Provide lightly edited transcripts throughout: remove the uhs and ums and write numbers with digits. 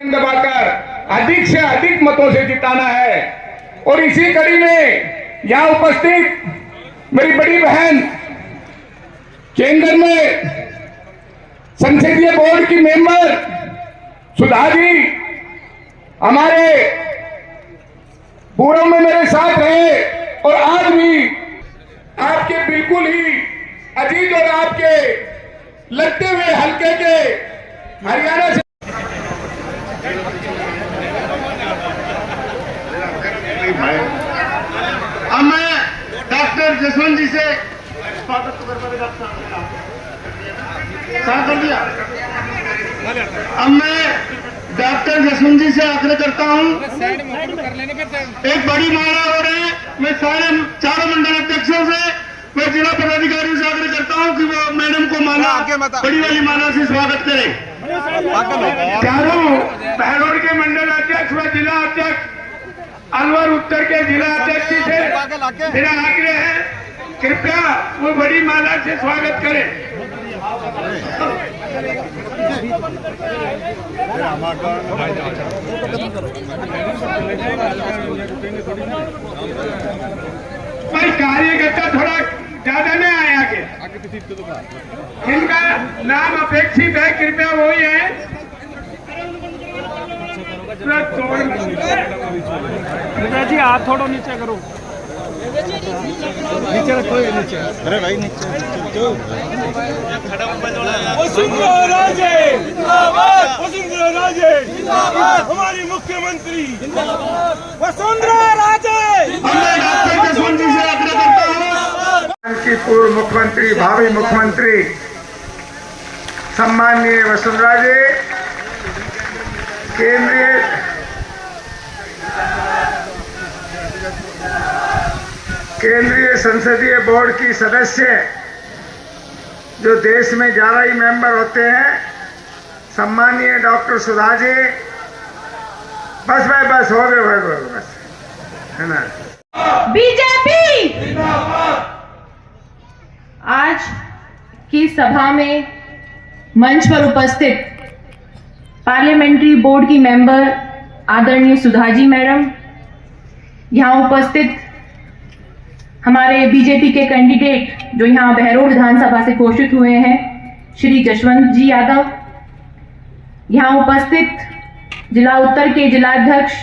दबाकर अधिक से अधिक मतों से जिताना है। और इसी कड़ी में यहां उपस्थित मेरी बड़ी बहन केंद्र में संसदीय बोर्ड की मेंबर सुधा जी हमारे पूर्व में मेरे साथ रहे और आज भी आपके बिल्कुल ही अजीज और आपके लगते हुए हल्के के हरियाणा से अब मैं डॉक्टर जसवंत जी से स्वागत कर दिया। अब मैं डॉक्टर जसवंत जी से आग्रह करता हूं, एक बड़ी माला हो रही है। मैं सारे चारों मंडल अध्यक्षों से, मैं जिला पदाधिकारियों से आग्रह करता हूं कि वो मैडम को माला, बड़ी वाली माला से स्वागत करें। चारों बहरोड के मंडल अध्यक्ष व जिला अध्यक्ष, अलवर उत्तर के जिला अध्यक्ष से मेरा आग्रह है, कृपया वो बड़ी माला से स्वागत करें। भाई कार्यकर्ता थोड़ा ज्यादा नहीं आए आगे, जिनका नाम अपेक्षित है कृपया वही है। जी हाथ थोड़ा नीचे करो, नीचे रखो, नीचे। अरे भाई नीचे वसुंधरा राजे जिंदाबाद, वसुंधरा राजे जिंदाबाद, हमारी मुख्यमंत्री वसुंधरा राजे। की पूर्व मुख्यमंत्री, भावी मुख्यमंत्री सम्माननीय वसुंधरा जी, केंद्रीय संसदीय बोर्ड की सदस्य जो देश में 11 ही मेंबर होते हैं, सम्माननीय डॉक्टर सुधा जी, बस भाई बस हो गए भाई बस, है ना। बीजेपी आज की सभा में मंच पर उपस्थित पार्लियामेंट्री बोर्ड की मेंबर आदरणीय सुधा जी मैडम, यहां उपस्थित हमारे बीजेपी के कैंडिडेट जो यहां बहरोड विधानसभा से घोषित हुए हैं श्री जसवंत जी यादव, यहां उपस्थित जिला उत्तर के जिलाध्यक्ष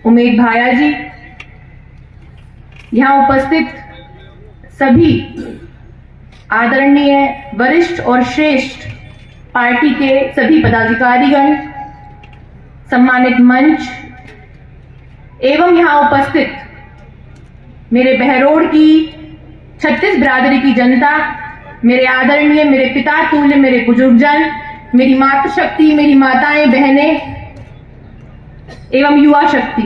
उमेद भाया जी, यहां उपस्थित सभी आदरणीय वरिष्ठ और श्रेष्ठ पार्टी के सभी पदाधिकारीगण, सम्मानित मंच एवं यहां उपस्थित मेरे बहरोड की 36 बिरादरी की जनता, मेरे आदरणीय, मेरे पिता तुल्य, मेरे बुजुर्गजन, मेरी मातृशक्ति, मेरी माताएं, बहनें एवं युवा शक्ति,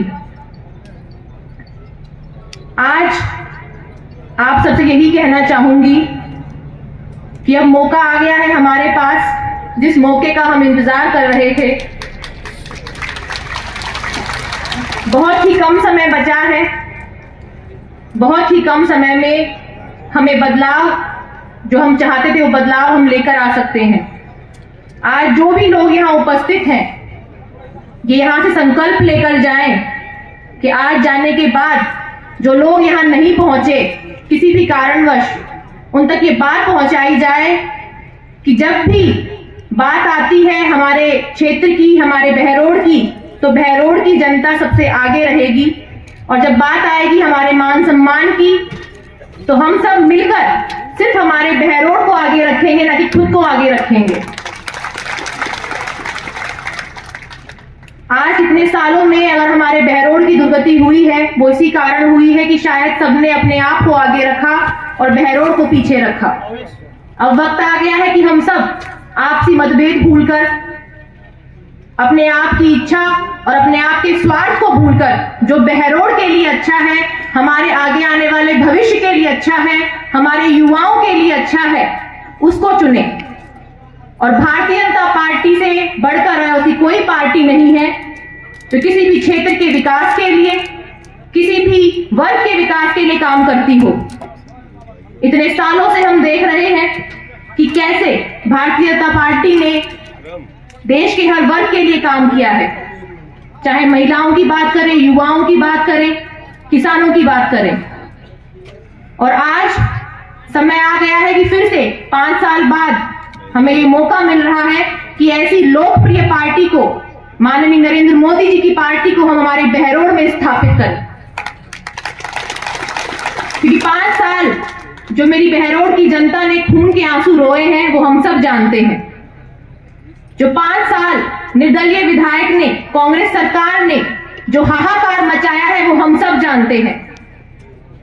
आज आप सबसे यही कहना चाहूंगी कि अब मौका आ गया है हमारे पास, जिस मौके का हम इंतजार कर रहे थे। बहुत ही कम समय बचा है, बहुत ही कम समय में हमें बदलाव, जो हम चाहते थे वो बदलाव हम लेकर आ सकते हैं। आज जो भी लोग यहाँ उपस्थित हैं, ये यहाँ से संकल्प लेकर जाएं कि आज जाने के बाद जो लोग यहाँ नहीं पहुंचे किसी भी कारणवश, उन तक ये बात पहुंचाई जाए कि जब भी बात आती है हमारे क्षेत्र की, हमारे बहरोड की, तो बहरोड की जनता सबसे आगे रहेगी, और जब बात आएगी हमारे मान सम्मान की, तो हम सब मिलकर सिर्फ हमारे बहरोड को आगे रखेंगे, ना कि खुद को आगे रखेंगे। आज इतने सालों में अगर हमारे बहरोड की दुर्गति हुई है, वो इसी कारण हुई है कि शायद सबने अपने आप को आगे रखा और बहरोड को पीछे रखा। अब वक्त आ गया है कि हम सब आपसी मतभेद भूलकर, अपने आप की इच्छा और अपने आप के स्वार्थ को भूलकर, जो बहरोड के लिए अच्छा है, हमारे आगे आने वाले भविष्य के लिए अच्छा है, हमारे युवाओं के लिए अच्छा है, उसको चुने। और भारतीय जनता पार्टी से बढ़कर ऐसी कोई पार्टी नहीं है जो किसी भी क्षेत्र के विकास के लिए, किसी भी वर्ग के विकास के लिए काम करती हो। इतने सालों से हम देख रहे हैं कि कैसे भारतीय जनता पार्टी ने देश के हर वर्ग के लिए काम किया है। चाहे महिलाओं की बात करें, युवाओं की बात करें, किसानों की बात करें। और आज समय आ गया है कि फिर से 5 साल बाद हमें ये मौका मिल रहा है कि ऐसी लोकप्रिय पार्टी को, माननीय नरेंद्र मोदी जी की पार्टी को हम हमारे बहरोड में स्थापित करें। क्योंकि 5 साल जो मेरी बहरोड की जनता ने खून के आंसू रोए हैं वो हम सब जानते हैं। जो 5 साल निर्दलीय विधायक ने, कांग्रेस सरकार ने जो हाहाकार मचाया है वो हम सब जानते हैं।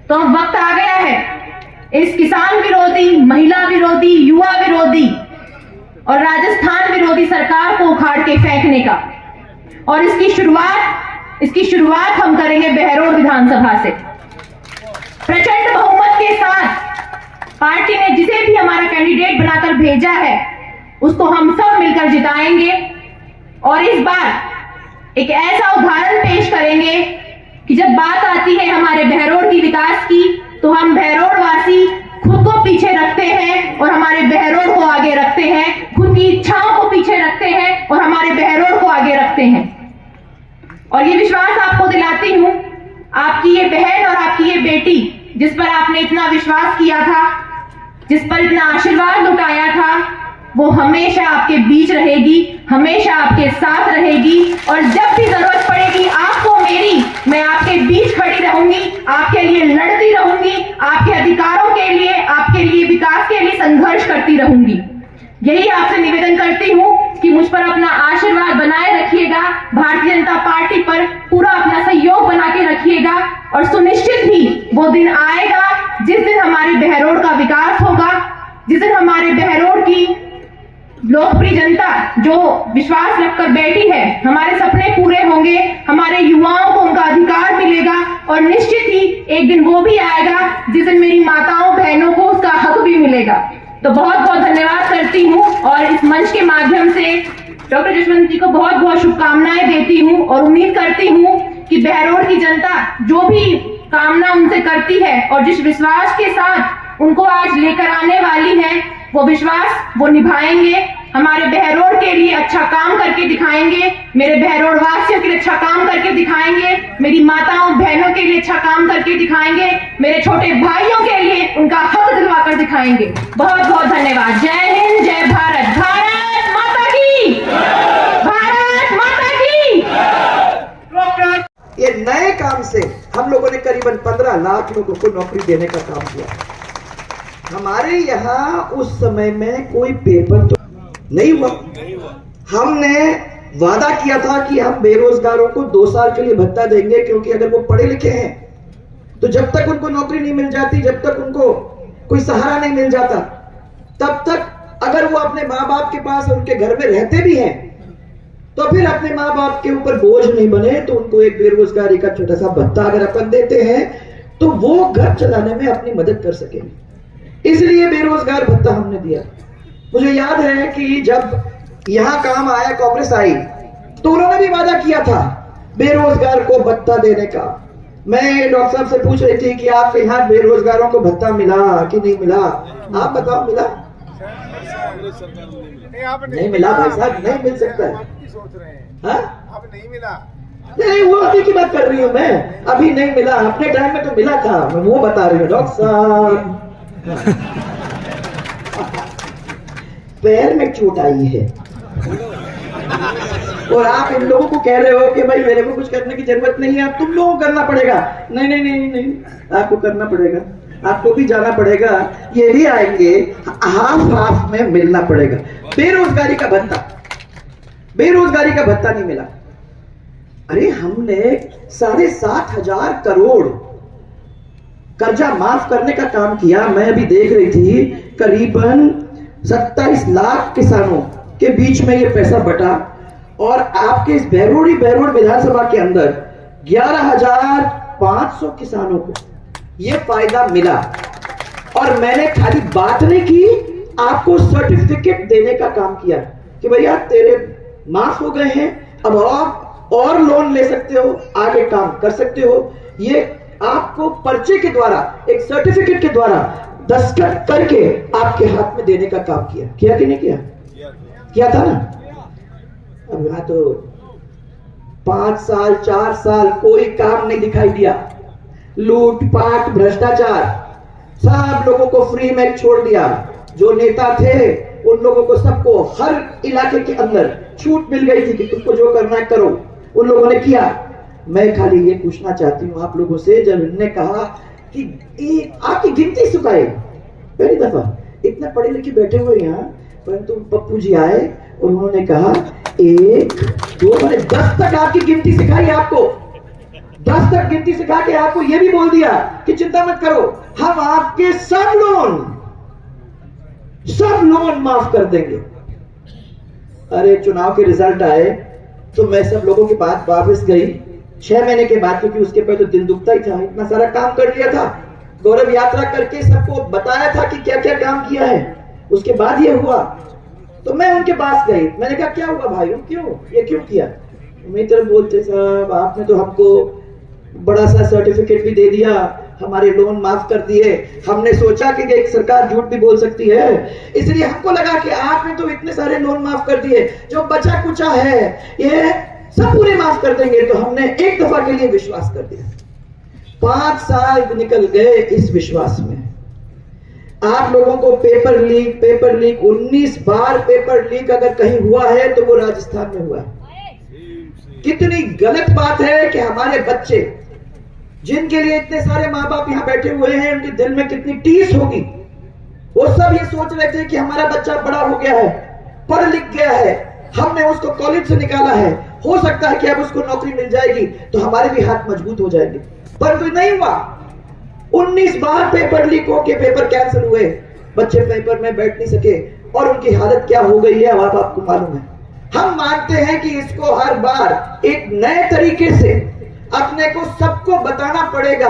तो अब वक्त आ गया है इस किसान विरोधी, महिला विरोधी, युवा विरोधी और राजस्थान विरोधी सरकार को उखाड़ के फेंकने का। और इसकी शुरुआत हम करेंगे बहरोड विधानसभा से। प्रचंड बहुमत के साथ पार्टी ने जिसे भी हमारा कैंडिडेट बनाकर भेजा है उसको हम सब मिलकर जिताएंगे। और इस बार एक ऐसा उदाहरण पेश करेंगे कि जब बात आती है हमारे बहरोड की विकास की तो हम बहरोड वासी खुद को पीछे रखते हैं और हमारे बहरोड को आगे रखते हैं, खुद की इच्छाओं को पीछे रखते हैं और हमारे बहरोड को आगे रखते हैं। और ये विश्वास आपको दिलाती हूं, आपकी ये बहन और आपकी ये बेटी जिस पर आपने इतना विश्वास किया था, जिस पर इतना आशीर्वाद लुटाया था, वो हमेशा आपके बीच रहेगी, हमेशा आपके साथ रहेगी। और जब भी जरूरत पड़ेगी आपको मेरी, मैं आपके बीच खड़ी रहूंगी, आपके लिए लड़ती रहूंगी, आपके अधिकारों के लिए, आपके लिए विकास के लिए संघर्ष करती रहूंगी। यही आपसे निवेदन करती हूं कि मुझ पर अपना आशीर्वाद बनाए रखिएगा, भारतीय जनता पार्टी पर पूरा अपना सहयोग बना के रखिएगा। और सुनिश्चित ही वो दिन आएगा जिस दिन हमारे बहरोड का विकास होगा, जिस दिन हमारे बहरोड की लोकप्रिय जनता जो विश्वास रखकर बैठी है, हमारे सपने पूरे होंगे, हमारे युवाओं को उनका अधिकार मिलेगा। और निश्चित ही एक दिन वो भी आएगा जिस दिन मेरी माताओं बहनों को उसका हक भी मिलेगा। तो बहुत बहुत धन्यवाद करती हूँ और इस मंच के माध्यम से डॉक्टर जसवंत जी को बहुत बहुत शुभकामनाएं देती हूँ और उम्मीद करती हूँ कि बहरोड की जनता जो भी कामना उनसे करती है और जिस विश्वास के साथ उनको आज लेकर आने वाली है वो विश्वास वो निभाएंगे। हमारे बहरोड के लिए अच्छा काम करके दिखाएंगे, मेरे बहरोड वासियों के लिए अच्छा काम करके दिखाएंगे, मेरी माताओं बहनों के लिए अच्छा काम करके दिखाएंगे, मेरे छोटे भाइयों के लिए उनका हक दिलवाकर दिखाएंगे। बहुत बहुत धन्यवाद। जय हिंद, जय भारत, भारत माता की, भारत माता की। ये नए काम से हम लोगों ने करीबन 15 लाख लोगों को नौकरी देने का काम किया। हमारे यहाँ उस समय में कोई पेपर तो नहीं हुआ। हमने वादा किया था कि हम बेरोजगारों को 2 साल के लिए भत्ता देंगे, क्योंकि अगर वो पढ़े लिखे हैं तो जब तक उनको नौकरी नहीं मिल जाती, जब तक उनको कोई सहारा नहीं मिल जाता, तब तक अगर वो अपने माँ बाप के पास उनके घर में रहते भी हैं तो फिर अपने माँ बाप के ऊपर बोझ नहीं बने, तो उनको एक बेरोजगारी का छोटा सा भत्ता अगर अपन देते हैं तो वो घर चलाने में अपनी मदद कर सकेंगे। इसलिए बेरोजगार भत्ता हमने दिया। मुझे याद है कि जब यहां काम आया, कांग्रेस आई, तो उन्होंने भी वादा किया था बेरोजगार को भत्ता देने का। मैं डॉक्टर साहब से पूछ रही थी कि आपके यहाँ बेरोजगारों को भत्ता मिला कि नहीं मिला? आप बताओ, मिला? नहीं मिला भाई साहब, नहीं मिल सकता है। नहीं मिला? नहीं, वो अभी की बात कर रही हूँ मैं, अभी नहीं मिला। अपने टाइम में तो मिला था, मैं वो बता रही हूँ डॉक्टर साहब। पैर में चोट आई है और आप इन लोगों को कह रहे हो कि भाई मेरे को कुछ करने की जरूरत नहीं है, तुम लोगों को करना पड़ेगा। नहीं नहीं नहीं नहीं, आपको करना पड़ेगा, आपको भी जाना पड़ेगा, ये भी आएंगे, हाफ हाफ में मिलना पड़ेगा। बेरोजगारी का भत्ता, बेरोजगारी का भत्ता नहीं मिला। अरे हमने 7,500 करोड़ कर्जा माफ करने का काम किया। मैं अभी देख रही थी करीबन 27 लाख किसानों के बीच में ये पैसा बटा और आपके इस बहरोड विधानसभा के अंदर 11,500 किसानों को ये फायदा मिला। और मैंने खाली बात नहीं की, आपको सर्टिफिकेट देने का काम किया कि भैया तेरे माफ हो गए हैं, अब आप और लोन ले सकते हो, आगे काम कर सकते हो। ये आपको पर्चे के द्वारा, एक सर्टिफिकेट के द्वारा दस्तखत करके आपके हाथ में देने का काम किया। किया कि नहीं किया? किया था ना। अब यहाँ तो 5 साल 4 साल कोई काम नहीं दिखाई दिया। लूटपाट भ्रष्टाचार सब लोगों को फ्री में छोड़ दिया। जो नेता थे उन लोगों को सबको हर इलाके के अंदर छूट मिल गई थी कि तुमको जो करना है करो, उन लोगों ने किया। मैं खाली ये पूछना चाहती हूँ आप लोगों से, जब इन्होंने कहा कि आपकी गिनती सुखाए, पहली दफा इतने पढ़े लिखे बैठे हुए यहाँ, परंतु पप्पू जी आए और उन्होंने कहा 1 2 मैंने 10 तक आपकी गिनती सिखाई आपको, 10 तक गिनती सिखा के आपको यह भी बोल दिया कि चिंता मत करो, हम आपके सब लोन माफ कर देंगे। अरे चुनाव के रिजल्ट आए तो मैं सब लोगों की बात वापस गई 6 महीने के बाद, क्योंकि उसके पहले तो दिल दुखता ही था, इतना सारा काम कर लिया था, गौरव यात्रा करके सबको बताया था कि क्या क्या काम किया है, उसके बाद ये हुआ। तो मैं उनके पास गई, मैंने कहा क्या हुआ भाइयों, क्यों किया? मेरी तरफ बोलते साहब आपने तो हमको बड़ा सा सर्टिफिकेट भी दे दिया, हमारे लोन माफ कर दिए, हमने सोचा कि एक सरकार झूठ भी बोल सकती है, इसलिए हमको लगा कि आपने तो इतने सारे लोन माफ कर दिए, जो बचा कुचा है ये सब पूरे माफ कर देंगे। तो हमने एक दफा के लिए विश्वास कर दिया। 5 साल निकल गए इस विश्वास में। आप लोगों को पेपर लीक 19 बार पेपर लीक अगर कहीं हुआ है तो वो राजस्थान में हुआ है। कितनी गलत बात है कि हमारे बच्चे जिनके लिए इतने सारे माँ बाप यहाँ बैठे हुए हैं, उनके दिल में कितनी टीस होगी, वो सब ये सोच रहे थे कि हमारा बच्चा बड़ा हो गया है, पढ़ लिख गया है, हमने उसको कॉलेज से निकाला है, हो सकता है कि अब उसको नौकरी मिल जाएगी तो हमारे भी हाथ मजबूत हो जाएंगे, परंतु नहीं हुआ। 19 बार पेपर लीक होके पेपर कैंसिल हुए, बच्चे पेपर में बैठ नहीं सके और उनकी हालत क्या हो गई है अब आपको मालूम है। हम मानते हैं कि इसको हर बार एक नए तरीके से अपने को सबको बताना पड़ेगा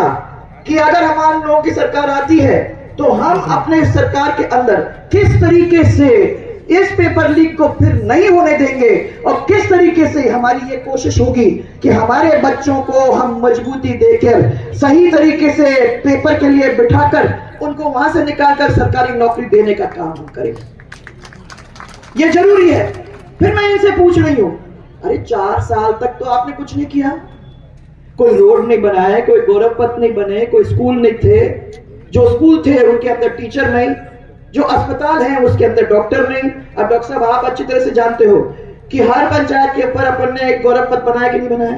कि अगर हमारे लोगों की सरकार आती है तो हम अपने सरकार के अंदर किस तरीके से इस पेपर लीक को फिर नहीं होने देंगे और किस तरीके से हमारी ये कोशिश होगी कि हमारे बच्चों को हम मजबूती देकर सही तरीके से पेपर के लिए बिठाकर उनको वहां से निकालकर सरकारी नौकरी देने का काम हम करें। ये जरूरी है। फिर मैं इनसे पूछ रही हूं, अरे 4 साल तक तो आपने कुछ नहीं किया, कोई रोड नहीं बनाए, कोई गौरव पथ नहीं बने, कोई स्कूल नहीं थे, जो स्कूल थे उनके अंदर टीचर नहीं, जो अस्पताल है उसके अंदर डॉक्टर नहीं। अब डॉक्टर साहब आप अच्छी तरह से जानते हो कि हर पंचायत के ऊपर अपन ने एक गौरव पथ बनाया कि नहीं बनाया?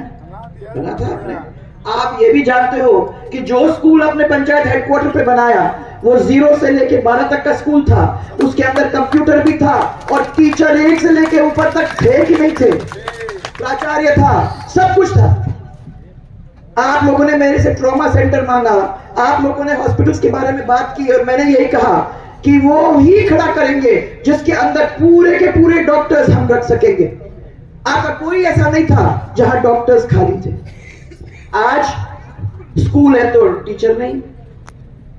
बना था आपने। आप ये भी जानते हो कि जो स्कूल अपने पंचायत हेडक्वार्टर पे बनाया वो 0 से लेके 12 तक का स्कूल था, उसके अंदर कंप्यूटर भी था और टीचर 1 से लेके ऊपर तक थे कि नहीं थे, प्राचार्य था, सब कुछ था। आप लोगों ने मेरे से ट्रॉमा सेंटर मांगा, आप लोगों ने हॉस्पिटल्स के बारे में बात की और मैंने यही कहा कि वो ही खड़ा करेंगे जिसके अंदर पूरे के पूरे डॉक्टर्स हम रख सकेंगे। आपका कोई ऐसा नहीं था जहां डॉक्टर्स खाली थे। आज स्कूल है तो टीचर नहीं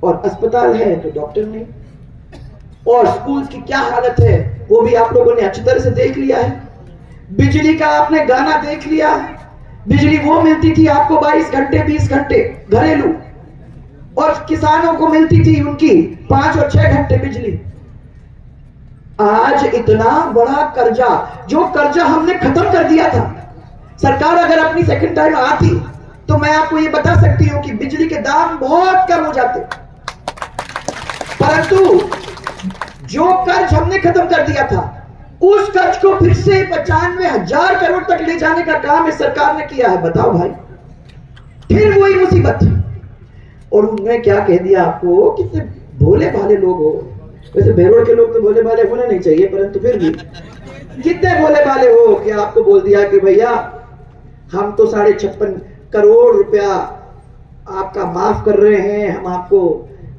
और अस्पताल है तो डॉक्टर नहीं, और स्कूल की क्या हालत है वो भी आप लोगों ने अच्छी तरह से देख लिया है। बिजली का आपने गाना देख लिया। बिजली वो मिलती थी आपको 22 घंटे 20 घंटे घरेलू, और किसानों को मिलती थी उनकी 5 और 6 घंटे बिजली। आज इतना बड़ा कर्जा, जो कर्जा हमने खत्म कर दिया था, सरकार अगर अपनी सेकंड टाइम आती तो मैं आपको ये बता सकती हूं कि बिजली के दाम बहुत कम हो जाते, परंतु जो कर्ज हमने खत्म कर दिया था उस कर्ज को फिर से 95,000 करोड़ तक ले जाने का काम इस सरकार ने किया है। बताओ भाई, फिर वही मुसीबत। और उन्होंने क्या कह दिया आपको, कितने भोले भाले लोग हो। वैसे बेरोड के लोग तो भोले भाले होने नहीं चाहिए, परंतु फिर भी कितने भोले भाले हो कि आपको बोल दिया कि भैया हम तो 56.5 करोड़ रुपया आपका माफ कर रहे हैं, हम आपको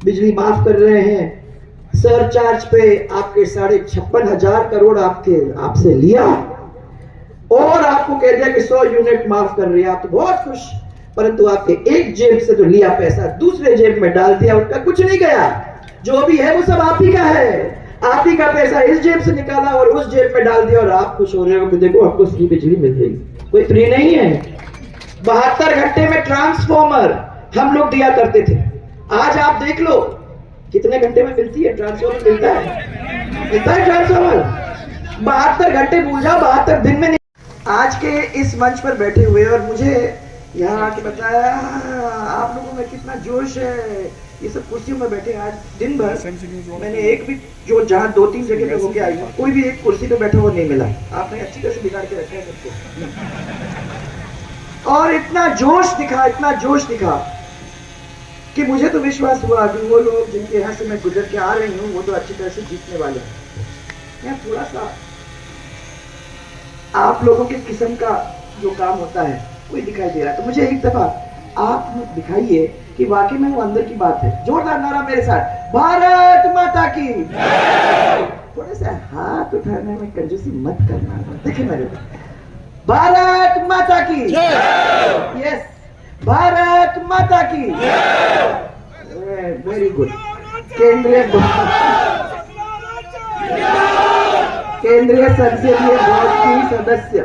बिजली माफ कर रहे हैं, सरचार्ज पे आपके 56,500 करोड़ आपसे लिया और आपको कह दिया कि 100 यूनिट माफ कर रहे हैं। आप तो बहुत खुश, परंतु आपके एक जेब से तो लिया पैसा दूसरे जेब में डाल दिया, उनका कुछ नहीं गया। जो भी है वो सब आप ही का है, आप ही का पैसा इस जेब से निकाला और उस जेब में डाल दिया और आप खुश हो रहे हो कि देखो आपको फ्री बिजली मिल जाएगी। कोई फ्री नहीं है। 72 घंटे में ट्रांसफॉर्मर हम लोग दिया करते थे, आज आप देख लो कितने घंटे में मिलती है ट्रांसफॉर्मर। मिलता है ट्रांसफॉर्मर 72 घंटे भूल जाओ, 72 दिन में नहीं। आज के इस मंच पर बैठे हुए और मुझे यहाँ आके बताया आप लोगों में कितना जोश है, ये सब कुर्सियों में बैठे आज दिन भर मैंने एक भी जो जहाँ 2-3 जगह पे होके आई हूँ कोई भी एक कुर्सी पे बैठा हुआ नहीं मिला। आपने अच्छी तरह से बिगाड़ के रखा है सबको और इतना जोश दिखा कि मुझे तो विश्वास हुआ कि वो लोग जिनके यहाँ से मैं गुजर के आ रही हूँ वो तो अच्छी तरह से जीतने वाले हैं। मैं थोड़ा सा आप लोगों के किस्म का जो काम होता है वही दिखाई दे रहा है, तो मुझे एक दफा आप दिखाइए कि वाकई में वो अंदर की बात है। जोरदार नारा मेरे साथ, भारत माता की। थोड़े से हाथ उठाने में कंजूसी मत करना, देखिए मेरे भारत माता की। यस, भारत माता की। Very good. केंद्रीय संसदीय बोर्ड की सदस्य